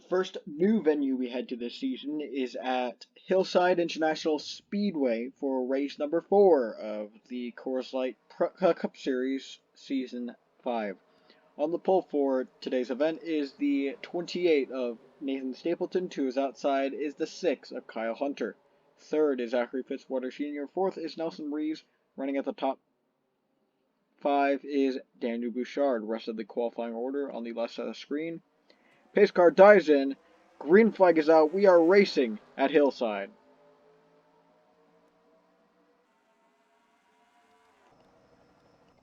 first new venue we head to this season is at Hillside International Speedway for race number 4 of the Coors Light Cup Series Season 5. On the pole for today's event is the 28 of Nathan Stapleton. To his outside is the 6 of Kyle Hunter. Third is Zachary Fitzwater Sr. Fourth is Nelson Reeves. Running at the top 5 is Daniel Bouchard. Rest of the qualifying order on the left side of the screen. Pace car dives in. Green flag is out. We are racing at Hillside.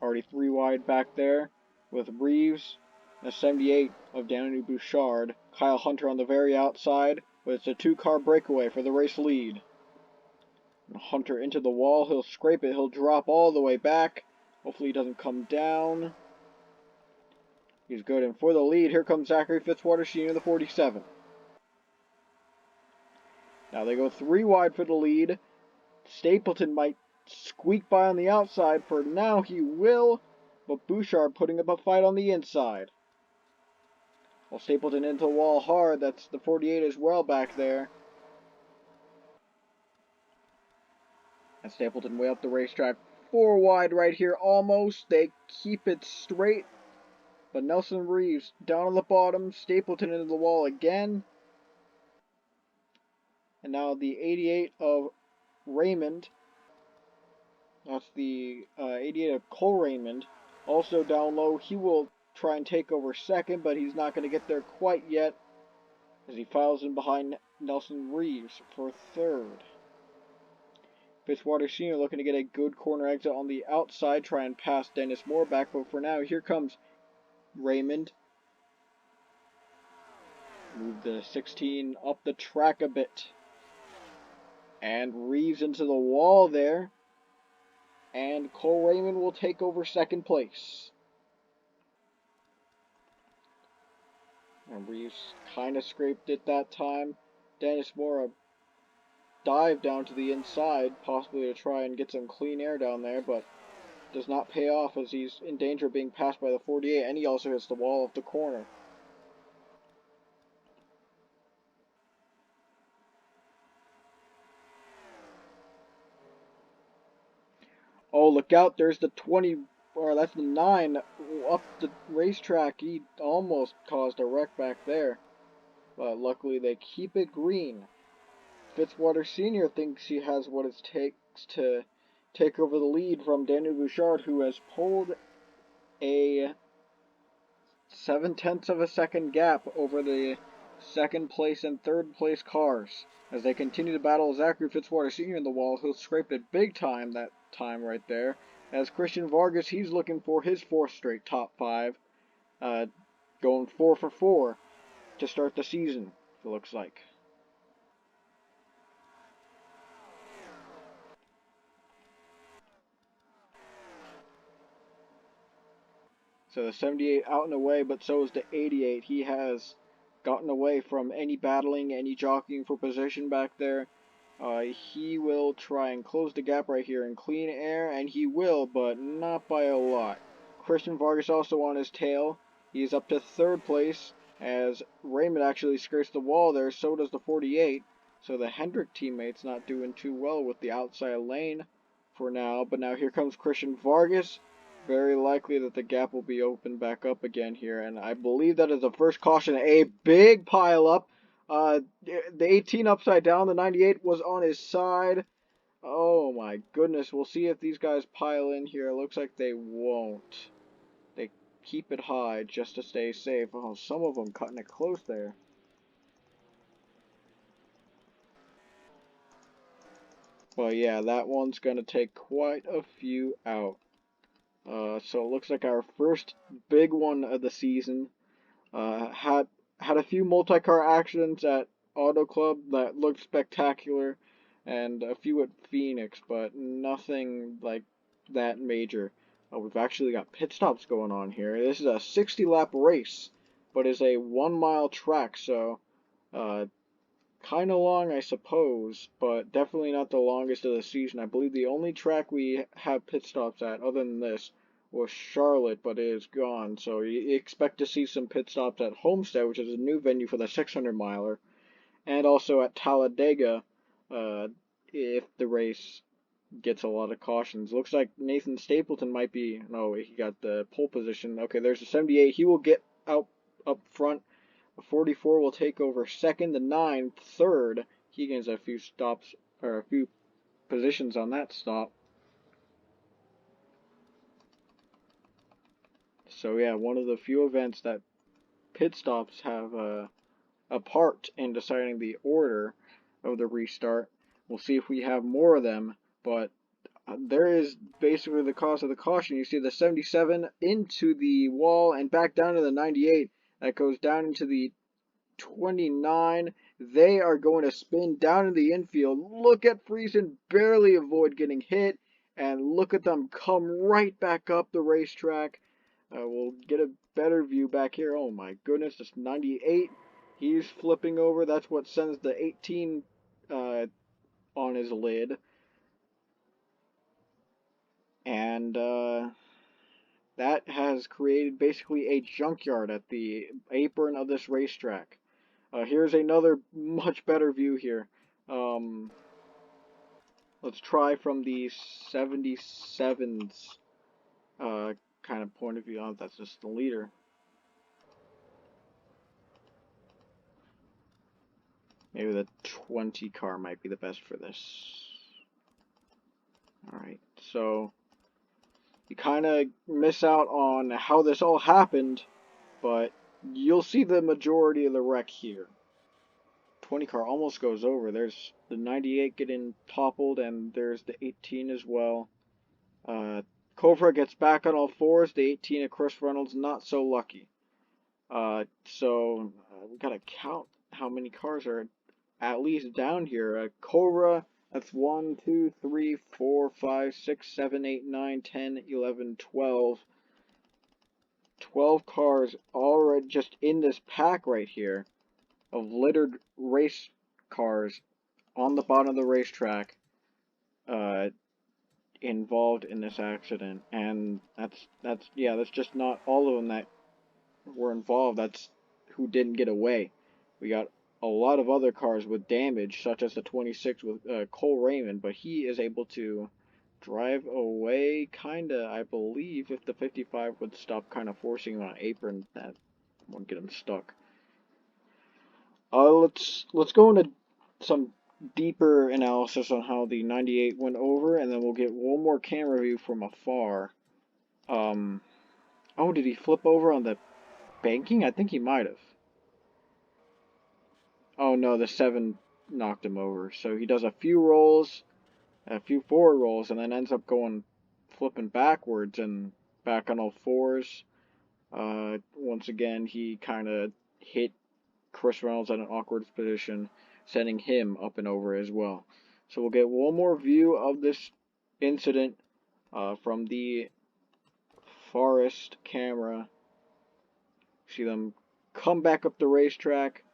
Already 3 wide back there with Reeves, the 78 of Daniel Bouchard. Kyle Hunter on the very outside, but it's a 2-car breakaway for the race lead. Hunter into the wall. He'll scrape it. He'll drop all the way back. Hopefully he doesn't come down. He's good. And for the lead, here comes Zachary Fitzwater Sr., the 47. Now they go 3 wide for the lead. Stapleton might squeak by on the outside. For now, he will. But Bouchard putting up a fight on the inside. Well, Stapleton into the wall hard. That's the 48 as well back there. And Stapleton way up the racetrack. 4 wide right here almost. They keep it straight. But Nelson Reeves down on the bottom. Stapleton into the wall again. And now the 88 of Raymond. That's the 88 of Cole Raymond. Also down low. He will try and take over second, but he's not going to get there quite yet as he files in behind Nelson Reeves for third. Fitzwater Sr. looking to get a good corner exit on the outside, try and pass Dennis Moore back, but for now, here comes Raymond. Move the 16 up the track a bit. And Reeves into the wall there. And Cole Raymond will take over second place. And Reeves kind of scraped it that time. Dennis Moore dive down to the inside, possibly to try and get some clean air down there, but does not pay off as he's in danger of being passed by the 48, and he also hits the wall of the corner. Oh, look out, there's the 20, or that's the 9 up the racetrack. He almost caused a wreck back there, but luckily they keep it green. Fitzwater Sr. thinks he has what it takes to take over the lead from Daniel Bouchard, who has pulled a 0.7 of a second gap over the second place and third place cars. As they continue to battle Zachary Fitzwater Sr. in the wall, he'll scrape it big time that time right there. As Christian Vargas, he's looking for his 4th straight top 5, going 4 for 4 to start the season, it looks like. So the 78 out and away, but so is the 88. He has gotten away from any battling, any jockeying for position back there. He will try and close the gap right here in clean air, and he will, but not by a lot. Christian Vargas also on his tail. He's up to 3rd place, as Raymond actually skirts the wall there, so does the 48. So the Hendrick teammate's not doing too well with the outside lane for now, but now here comes Christian Vargas. Very likely that the gap will be opened back up again here, and I believe that is the first caution. A big pile up. The 18 upside down, the 98 was on his side. Oh my goodness, we'll see if these guys pile in here. It looks like they won't. They keep it high just to stay safe. Oh, some of them cutting it close there. But yeah, that one's going to take quite a few out. So it looks like our first big one of the season. Had a few multi-car accidents at Auto Club that looked spectacular, and a few at Phoenix, but nothing like that major. We've actually got pit stops going on here. This is a 60-lap race, but is a 1-mile track, so kind of long, I suppose, but definitely not the longest of the season. I believe the only track we have pit stops at, other than this, was Charlotte, but it is gone. So you expect to see some pit stops at Homestead, which is a new venue for the 600 miler, and also at Talladega, if the race gets a lot of cautions. Looks like Nathan Stapleton might be. No, he got the pole position. Okay, there's the 78. He will get out up front. The 44 will take over second. The 9 third. He gains a few stops or a few positions on that stop. So yeah, one of the few events that pit stops have a part in deciding the order of the restart. We'll see if we have more of them, but there is basically the cause of the caution. You see the 77 into the wall and back down to the 98. That goes down into the 29. They are going to spin down in the infield. Look at Friesen barely avoid getting hit, and look at them come right back up the racetrack. We'll get a better view back here. Oh my goodness, this 98. He's flipping over. That's what sends the 18 on his lid. And that has created basically a junkyard at the apron of this racetrack. Here's another much better view here. Let's try from the 77's kind of point of view. Oh, that's just the leader. Maybe the 20 car might be the best for this. Alright, so you kind of miss out on how this all happened, but you'll see the majority of the wreck here. 20 car almost goes over. There's the 98 getting toppled, and there's the 18 as well. Cobra gets back on all fours. The 18 of Chris Reynolds not so lucky. So we gotta count how many cars are at least down here. Cobra, that's 1, 2, 3, 4, 5, 6, 7, 8, 9, 10, 11, 12. 12 cars already just in this pack right here of littered race cars on the bottom of the racetrack involved in this accident. And that's just not all of them that were involved. That's who didn't get away. We got a lot of other cars with damage, such as the 26 with Cole Raymond, but he is able to drive away, kinda, I believe. If the 55 would stop kind of forcing him on apron, that won't get him stuck. Let's go into some deeper analysis on how the 98 went over, and then we'll get one more camera view from afar. Oh, did he flip over on the banking? I think he might have. Oh no, the 7 knocked him over. So he does a few rolls, a few forward rolls, and then ends up going flipping backwards and back on all fours. Once again, he kind of hit Chris Reynolds at an awkward position, sending him up and over as well. So we'll get one more view of this incident from the Forest camera. See them come back up the racetrack,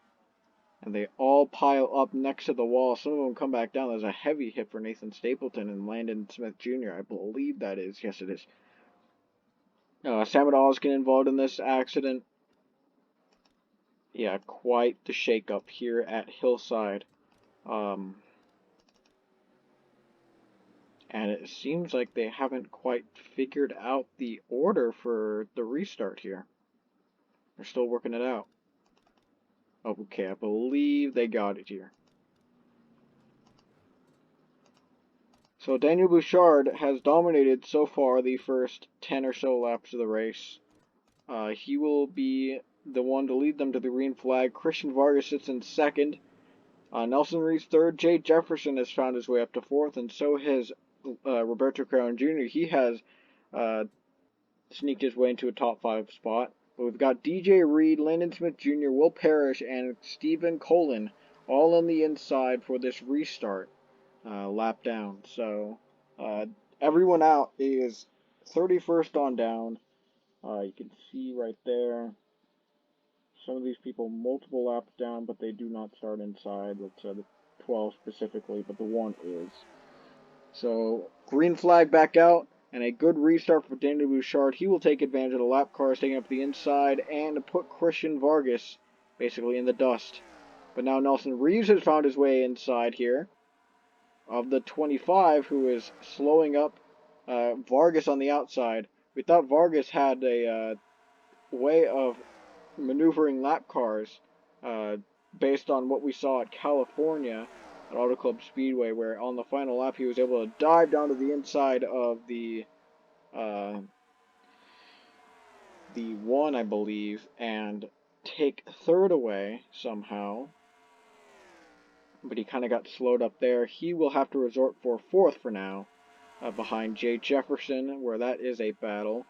and they all pile up next to the wall. Some of them come back down. There's a heavy hit for Nathan Stapleton and Landon Smith Jr. I believe that is. Yes, it is. Sam Adal's getting involved in this accident. Yeah, quite the shake-up here at Hillside. And it seems like they haven't quite figured out the order for the restart here. They're still working it out. Okay, I believe they got it here. So Daniel Bouchard has dominated so far the first 10 or so laps of the race. He will be the one to lead them to the green flag. Christian Vargas sits in second. Nelson Reed's third. Jay Jefferson has found his way up to fourth, and so has Roberto Crown Jr. He has sneaked his way into a top 5 spot. But we've got DJ Reed, Landon Smith Jr., Will Parrish, and Stephen Colin all on the inside for this restart lap down. So everyone out is 31st on down. You can see right there some of these people multiple laps down, but they do not start inside. Let's say the 12 specifically, but the one is. So green flag back out. And a good restart for Daniel Bouchard. He will take advantage of the lap cars taking up the inside and put Christian Vargas basically in the dust. But now Nelson Reeves has found his way inside here of the 25, who is slowing up Vargas on the outside. We thought Vargas had a way of maneuvering lap cars based on what we saw at California at Auto Club Speedway, where on the final lap he was able to dive down to the inside of the one, I believe, and take third away somehow. But he kind of got slowed up there. He will have to resort for fourth for now, behind Jay Jefferson, where that is a battle.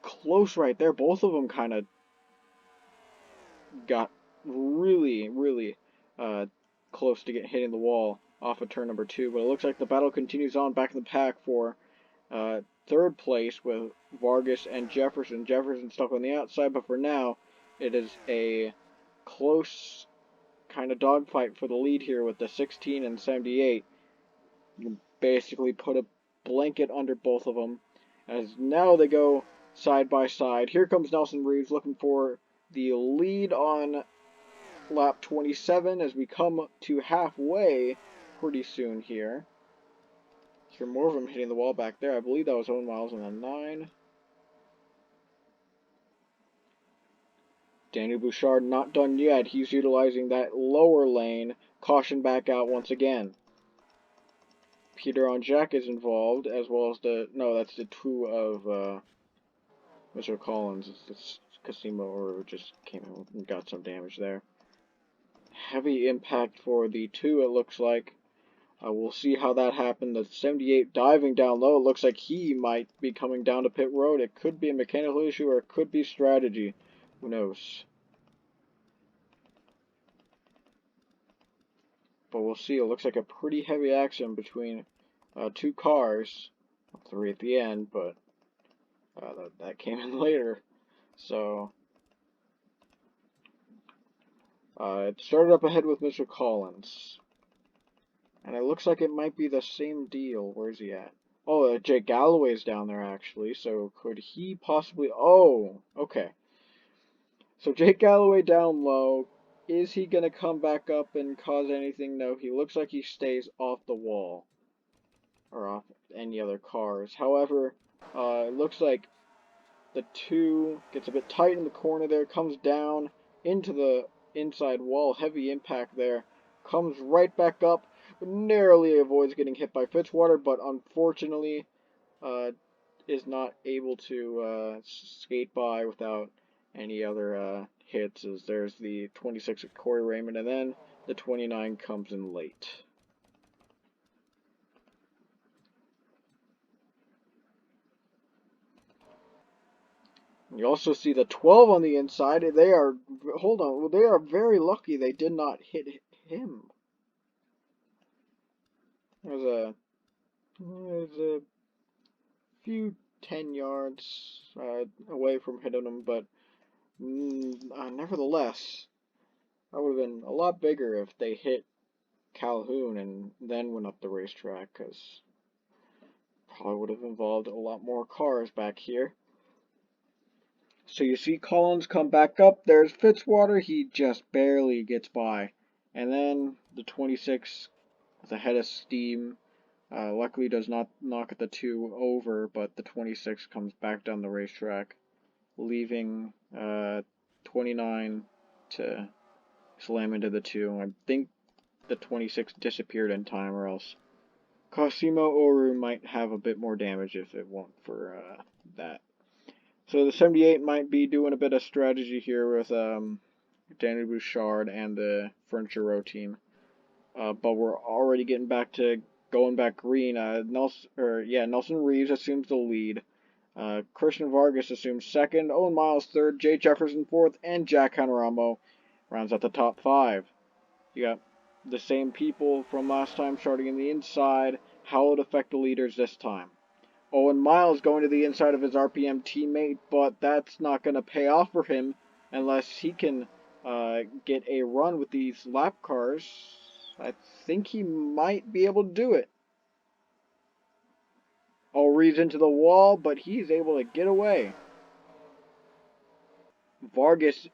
Close right there. Both of them kind of got really, really close to hitting the wall off of turn number 2. But it looks like the battle continues on back in the pack for third place with Vargas and Jefferson. Jefferson stuck on the outside, but for now it is a close kind of dogfight for the lead here with the 16 and 78. You can basically put a blanket under both of them, as now they go side by side. Here comes Nelson Reeves looking for the lead on lap 27 as we come to halfway pretty soon here. Hear more of them hitting the wall back there. I believe that was Owen Miles on the 9. Daniel Bouchard not done yet. He's utilizing that lower lane. Caution back out once again. Peter on Jack is involved, as well as no, that's the 2 of Mr. Collins. It's Casimo, or just came in and got some damage there. Heavy impact for the 2, it looks like. We'll see how that happened. The 78 diving down low. It looks like he might be coming down to pit road. It could be a mechanical issue, or it could be strategy. Who knows? But we'll see. It looks like a pretty heavy action between 2 cars. 3 at the end, but that came in later. So it started up ahead with Mr. Collins. And it looks like it might be the same deal. Where's he at? Oh, Jake Galloway's down there, actually. So could he possibly... Oh, okay. So Jake Galloway down low. Is he going to come back up and cause anything? No, he looks like he stays off the wall. Or off any other cars. However, it looks like the 2 gets a bit tight in the corner there. Comes down into the inside wall. Heavy impact there. Comes right back up. Narrowly avoids getting hit by Fitzwater, but unfortunately is not able to skate by without any other hits, as there's the 26 of Corey Raymond, and then the 29 comes in late. You also see the 12 on the inside. They are, hold on, they are very lucky they did not hit him. There's a few 10 yards away from hitting him, but nevertheless, that would have been a lot bigger if they hit Calhoun and then went up the racetrack, because probably would have involved a lot more cars back here. So you see Collins come back up. There's Fitzwater. He just barely gets by. And then the 26 is ahead of steam. Luckily does not knock the 2 over, but the 26 comes back down the racetrack, leaving 29 to slam into the 2. I think the 26 disappeared in time, or else Cosimo Oru might have a bit more damage if it weren't for that. So the 78 might be doing a bit of strategy here with Daniel Bouchard and the Furniture Row team. But we're already getting back to going back green. Nelson Reeves assumes the lead. Christian Vargas assumes second. Owen Miles third. Jay Jefferson fourth. And Jack Hanaramo rounds out the top 5. You got the same people from last time starting in the inside. How will it affect the leaders this time? Owen Miles going to the inside of his RPM teammate, but that's not going to pay off for him unless he can get a run with these lap cars. I think he might be able to do it. Oh, Reeves into the wall, but he's able to get away. Vargas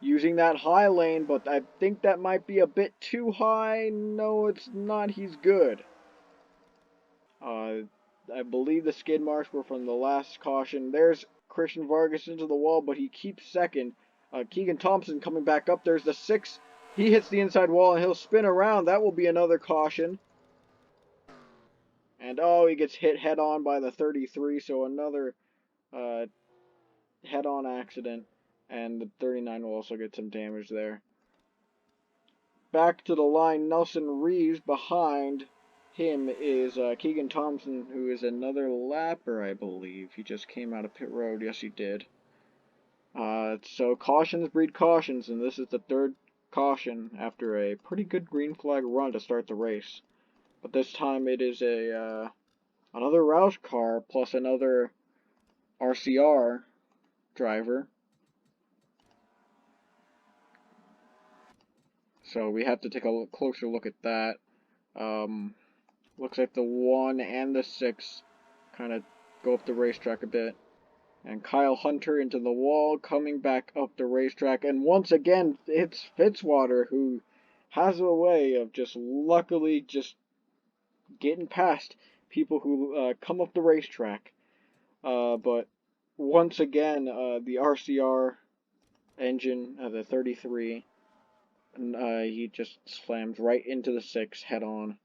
using that high lane, but I think that might be a bit too high. No, it's not. He's good. I believe the skid marks were from the last caution. There's Christian Vargas into the wall, but he keeps second. Keegan Thompson coming back up. There's the 6. He hits the inside wall, and he'll spin around. That will be another caution. And, oh, he gets hit head-on by the 33, so another head-on accident. And the 39 will also get some damage there. Back to the line, Nelson Reeves. Behind him is Keegan Thompson, who is another lapper, I believe. He just came out of pit road. Yes, he did. So cautions breed cautions, and this is the third caution after a pretty good green flag run to start the race. But this time it is a another Roush car plus another RCR driver. So we have to take a closer look at that. Looks like the 1 and the 6 kind of go up the racetrack a bit. And Kyle Hunter into the wall, coming back up the racetrack. And once again, it's Fitzwater who has a way of just luckily just getting past people who come up the racetrack. But once again, the RCR engine, the 33, he just slams right into the 6 head on.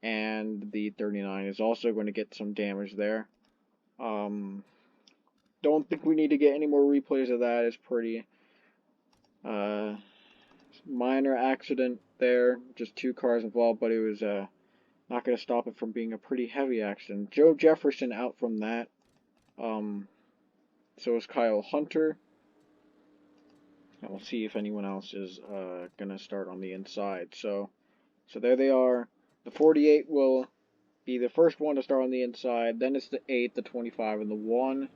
And the 39 is also going to get some damage there. Don't think we need to get any more replays of that. It's pretty minor accident there, just 2 cars involved, but it was not going to stop it from being a pretty heavy accident. Joe Jefferson out from that. So is Kyle Hunter. And we'll see if anyone else is going to start on the inside. So there they are. The 48 will be the first one to start on the inside. Then it's the 8, the 25, and the 1.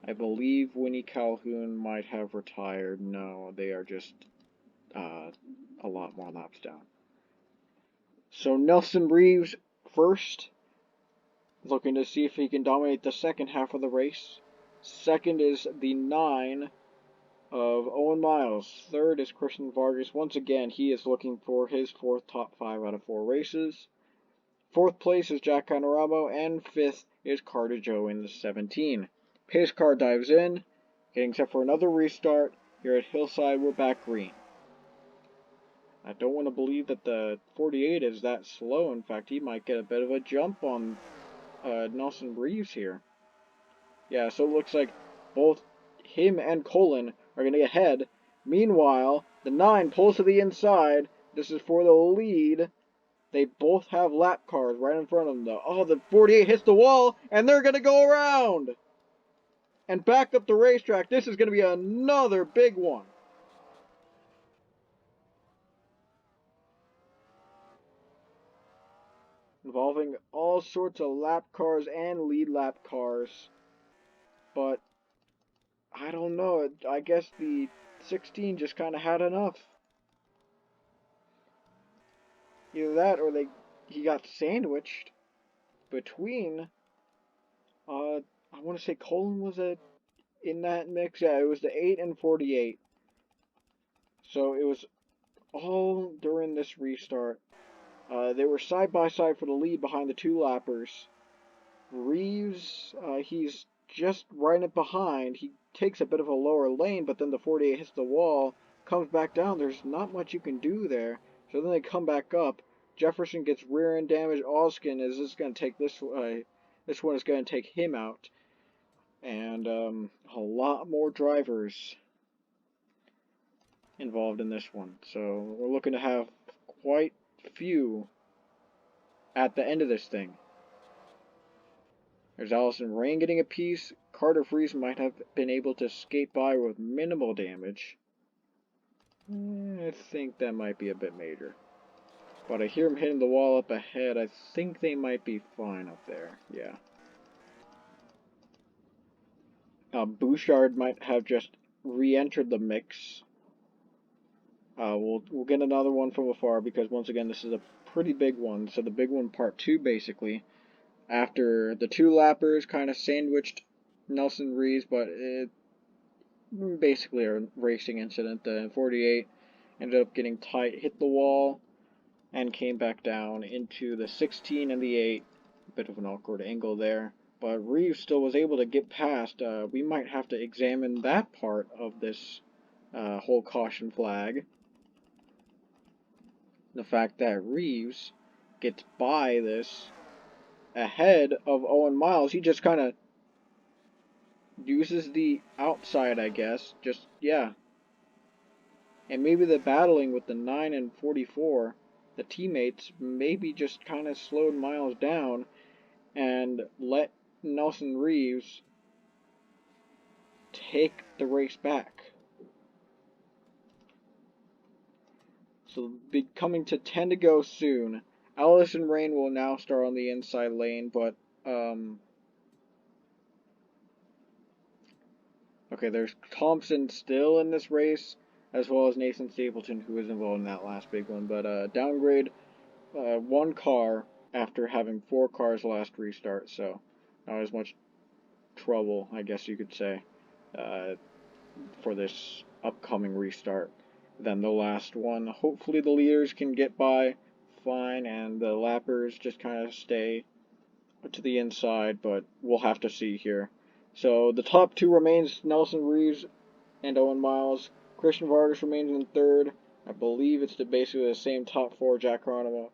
I believe Winnie Calhoun might have retired. No, they are just a lot more laps down. So Nelson Reeves first, looking to see if he can dominate the second half of the race. Second is the 9 of Owen Miles. Third is Christian Vargas. Once again, he is looking for his 4th top 5 out of 4 races. 4th place is Jack Canoramo, and 5th is Carter Joe in the 17. Pace car dives in, getting set for another restart. Here at Hillside, we're back green. I don't want to believe that the 48 is that slow. In fact, he might get a bit of a jump on Nelson Reeves here. Yeah, so it looks like both him and Colin are going to get ahead. Meanwhile, the 9 pulls to the inside. This is for the lead. They both have lap cars right in front of them, though. Oh, the 48 hits the wall, and they're going to go around and back up the racetrack. This is going to be another big one. Involving all sorts of lap cars and lead lap cars. But I don't know. I guess the 16 just kind of had enough. Either that or he got sandwiched between. I want to say Colin was in that mix. Yeah, it was the 8 and 48. So it was all during this restart. They were side by side for the lead behind the 2 lappers. Reeves, he's just right up behind. He takes a bit of a lower lane, but then the 48 hits the wall, comes back down. There's not much you can do there. So then they come back up. Jefferson gets rear end damage. Alskin is just going to take this one is going to take him out. And a lot more drivers involved in this one. So we're looking to have quite a few at the end of this thing. There's Allison Rain getting a piece. Carter Freeze might have been able to skate by with minimal damage. I think that might be a bit major. But I hear him hitting the wall up ahead. I think they might be fine up there. Yeah. Bouchard might have just re-entered the mix. We'll get another one from afar because once again this is a pretty big one. So the big one part 2 basically. after the two lappers kind of sandwiched Nelson Reeves, but it basically a racing incident. The 48 ended up getting tight, hit the wall, and came back down into the 16 and the 8. A bit of an awkward angle there. But Reeves still was able to get past. We might have to examine that part of this whole caution flag. The fact that Reeves gets by this ahead of Owen Miles. He just kind of uses the outside, I guess. Just, yeah. And maybe the battling with the 9 and 44, the teammates maybe just kind of slowed Miles down and let Nelson Reeves take the race back. So coming to 10 to go soon. Allison Rain will now start on the inside lane, but okay, there's Thompson still in this race, as well as Nathan Stapleton, who was involved in that last big one. But downgrade one car after having 4 cars last restart, so not as much trouble, I guess you could say, for this upcoming restart than the last one. Hopefully the leaders can get by fine, and the lappers just kind of stay to the inside, but we'll have to see here. So the top 2 remains Nelson Reeves and Owen Miles. Christian Vargas remains in 3rd. I believe it's basically the same top 4. Jack Hanaramo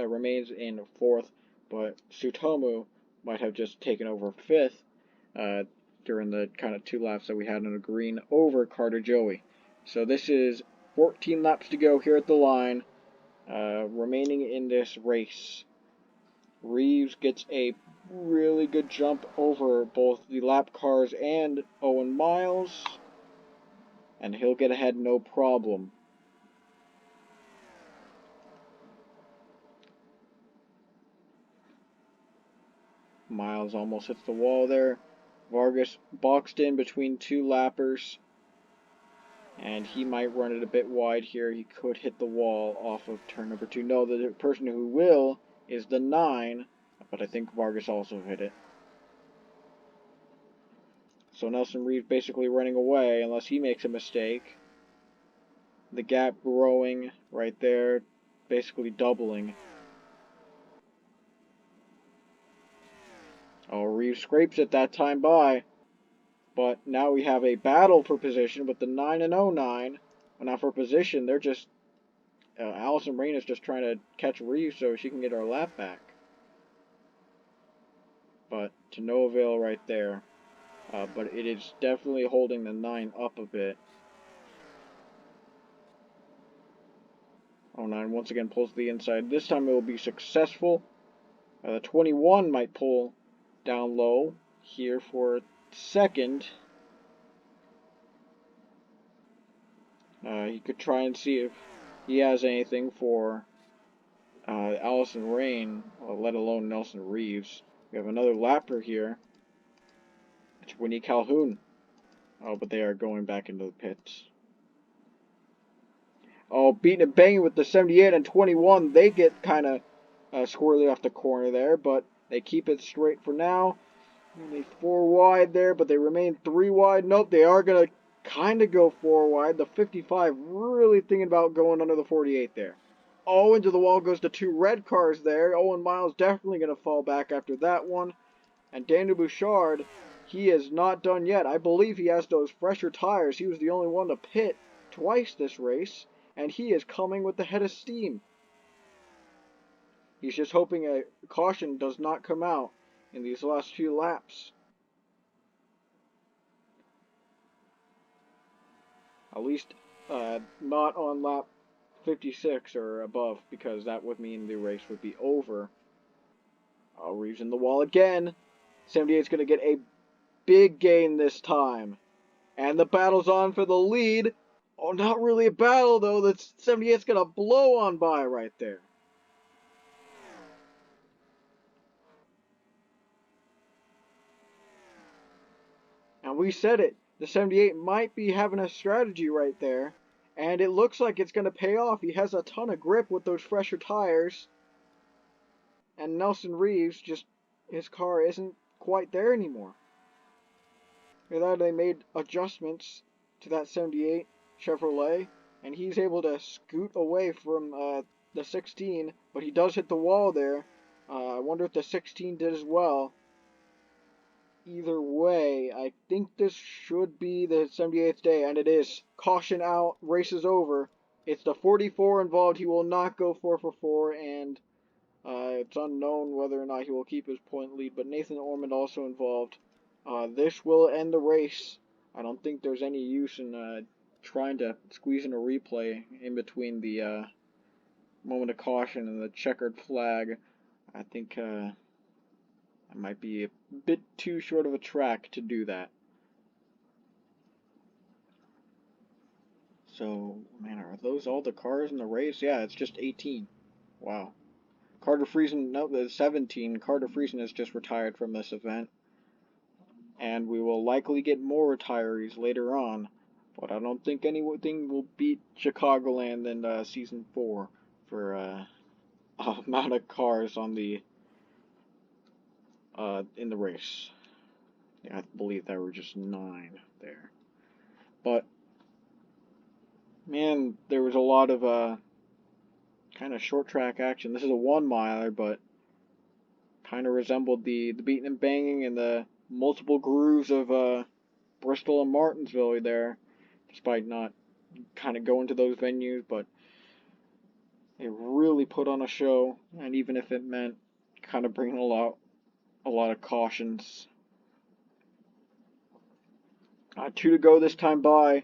remains in 4th, but Tsutomu might have just taken over 5th during the kind of 2 laps that we had in a green over Carter Joey. So this is 14 laps to go here at the line, remaining in this race. Reeves gets a really good jump over both the lap cars and Owen Miles, and he'll get ahead no problem. Miles almost hits the wall there. Vargas boxed in between 2 lappers, and he might run it a bit wide here. He could hit the wall off of turn number 2. No, the person who will is the 9, but I think Vargas also hit it. So Nelson Reeves basically running away unless he makes a mistake. The gap growing right there, basically doubling. Oh, Reeves scrapes it that time by. But now we have a battle for position with the 9 and 09. Well, not for position, they're just... Allison Rain is just trying to catch Reeves so she can get her lap back. But to no avail right there. But it is definitely holding the 9 up a bit. 09 once again pulls to the inside. This time it will be successful. The 21 might pull down low here for 2nd. He could try and see if he has anything for Allison Rain, let alone Nelson Reeves. We have another lapper here. It's Winnie Calhoun. Oh, but they are going back into the pits. Oh, beating and banging with the 78 and 21. They get kind of squirrely off the corner there, but they keep it straight for now. Only 4 wide there, but they remain 3 wide. Nope, they are going to kind of go 4 wide. The 55 really thinking about going under the 48 there. Oh, into the wall goes the 2 red cars there. Owen Miles definitely going to fall back after that one. And Daniel Bouchard, he is not done yet. I believe he has those fresher tires. He was the only one to pit twice this race, and he is coming with the head of steam. He's just hoping a caution does not come out in these last few laps. At least not on lap 56 or above, because that would mean the race would be over. Oh, Reeves in the wall again. 78 is going to get a big gain this time. And the battle's on for the lead. Oh, not really a battle, though. The 78's going to blow on by right there. And we said it. The 78 might be having a strategy right there. And it looks like it's going to pay off. He has a ton of grip with those fresher tires. and Nelson Reeves his car isn't quite there anymore. They made adjustments to that 78 Chevrolet, and he's able to scoot away from the 16, but he does hit the wall there. I wonder if the 16 did as well. Either way, I think this should be the 78th day, and it is. Caution out, race is over. It's the 44 involved. He will not go 4 for 4, and it's unknown whether or not he will keep his point lead, but Nathan Ormond also involved. This will end the race. I don't think there's any use in trying to squeeze in a replay in between the moment of caution and the checkered flag. I think it might be a bit too short of a track to do that. So, man, are those all the cars in the race? Yeah, it's just 18. Wow. Carter Friesen, no, the 17. Carter Friesen has just retired from this event. And we will likely get more retirees later on. But I don't think anything will beat Chicagoland in Season 4 for amount of cars on the in the race. Yeah, I believe there were just 9 there. But, man, there was a lot of kind of short track action. This is a 1 miler, but kind of resembled the beating and banging and the multiple grooves of Bristol and Martinsville there, despite not kind of going to those venues, but they really put on a show, and even if it meant kind of bringing a lot of cautions. 2 to go this time by.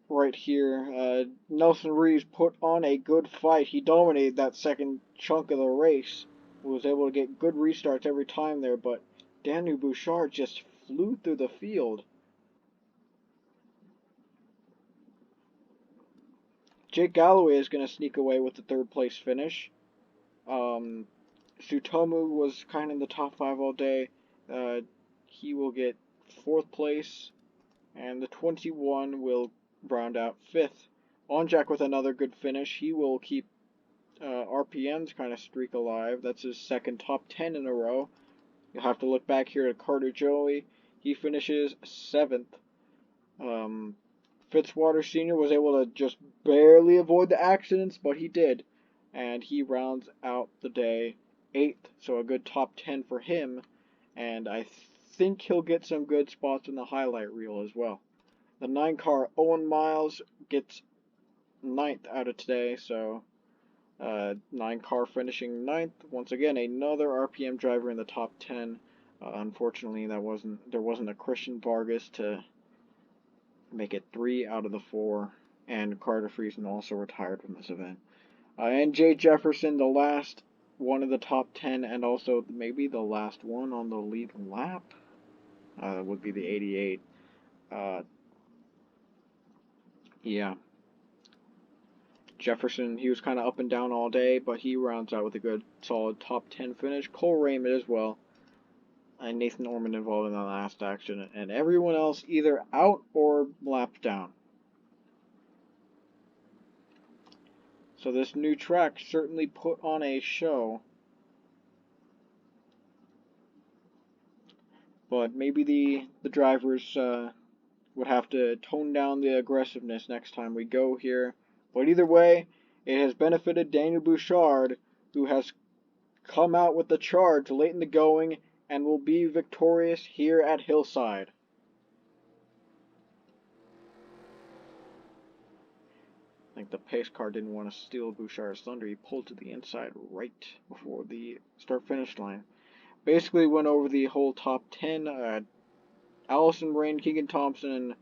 Right here, Nelson Reeves put on a good fight. He dominated that second chunk of the race. Was able to get good restarts every time there, but Daniel Bouchard just flew through the field. Jake Galloway is going to sneak away with the 3rd place finish. Sutomu was kind of in the top 5 all day. He will get 4th place, and the 21 will round out 5th. Onjak with another good finish. He will keep RPM's kind of streak alive. That's his 2nd top 10 in a row. You'll have to look back here at Carter Joey. He finishes 7th. Fitzwater Sr. was able to just barely avoid the accidents, but he did. And he rounds out the day 8th, so a good top 10 for him. And I think he'll get some good spots in the highlight reel as well. The 9-car Owen Miles gets 9th out of today, so 9-car finishing 9th. Once again, another RPM driver in the top 10. Unfortunately, there wasn't a Christian Vargas to make it 3 out of the 4, and Carter Friesen also retired from this event. And Jay Jefferson, the last one of the top 10, and also maybe the last one on the lead lap, would be the 88. Yeah. Jefferson, he was kind of up and down all day, but he rounds out with a good, solid top 10 finish. Cole Raymond as well. And Nathan Ormond involved in the last action. And everyone else either out or lapped down. So this new track certainly put on a show. But maybe the drivers would have to tone down the aggressiveness next time we go here. But either way, it has benefited Daniel Bouchard, who has come out with the charge late in the going and will be victorious here at Hillside. I think the pace car didn't want to steal Bouchard's thunder. He pulled to the inside right before the start-finish line. Basically went over the whole top 10. Allison Rain, Keegan Thompson, and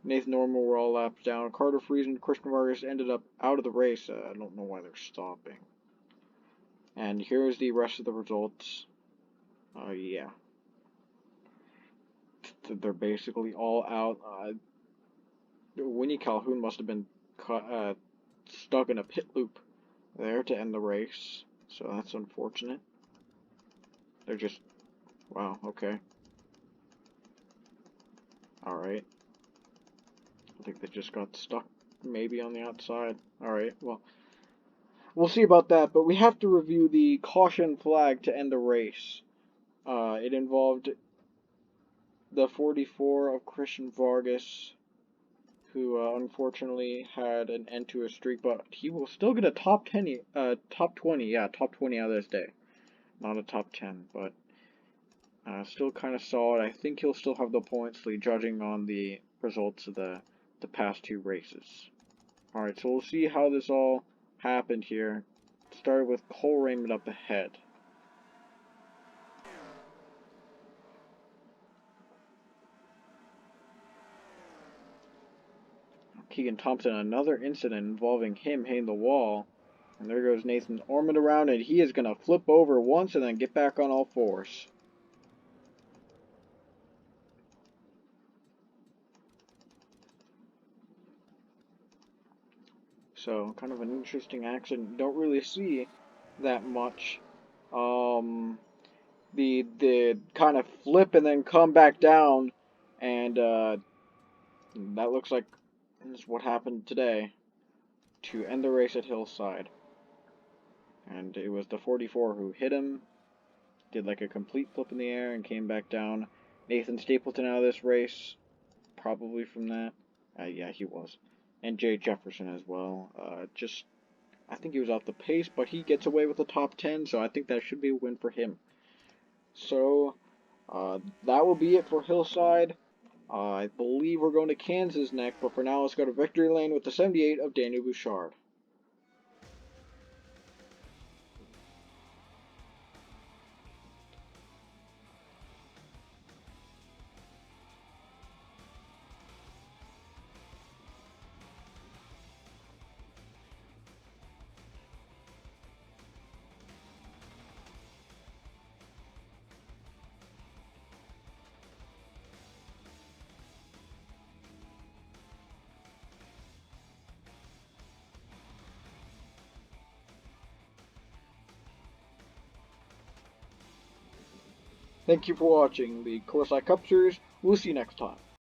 Nathan Norman were all laps down. Carter Friesen and Christian Vargas ended up out of the race. I don't know why they're stopping. And here's the rest of the results. Yeah. They're basically all out. Winnie Calhoun must have been stuck in a pit loop there to end the race. So that's unfortunate. They're just... Wow, okay. Alright. I think they just got stuck maybe on the outside. Alright, well... we'll see about that, but we have to review the caution flag to end the race. It involved the 44 of Christian Vargas, who unfortunately had an end to his streak, but he will still get a top 10, top 20, yeah, top 20 out of this day. Not a top 10, but still kind of solid. I think he'll still have the points lead, judging on the results of the past two races. Alright, so we'll see how this all happened here. Started with Cole Raymond up ahead. Keegan Thompson, another incident involving him hitting the wall. And there goes Nathan Ormond around, and he is going to flip over once and then get back on all fours. So, kind of an interesting accident. You don't really see that much. The kind of flip and then come back down, and that looks like this is what happened today to end the race at Hillside. And it was the 44 who hit him, did like a complete flip in the air and came back down. Nathan Stapleton out of this race, probably from that. Yeah, he was. And Jay Jefferson as well. I think he was off the pace, but he gets away with the top 10, so I think that should be a win for him. So, that will be it for Hillside. I believe we're going to Kansas next, but for now, let's go to Victory Lane with the 78 of Daniel Bouchard. Thank you for watching the Coors Cup Series. We'll see you next time.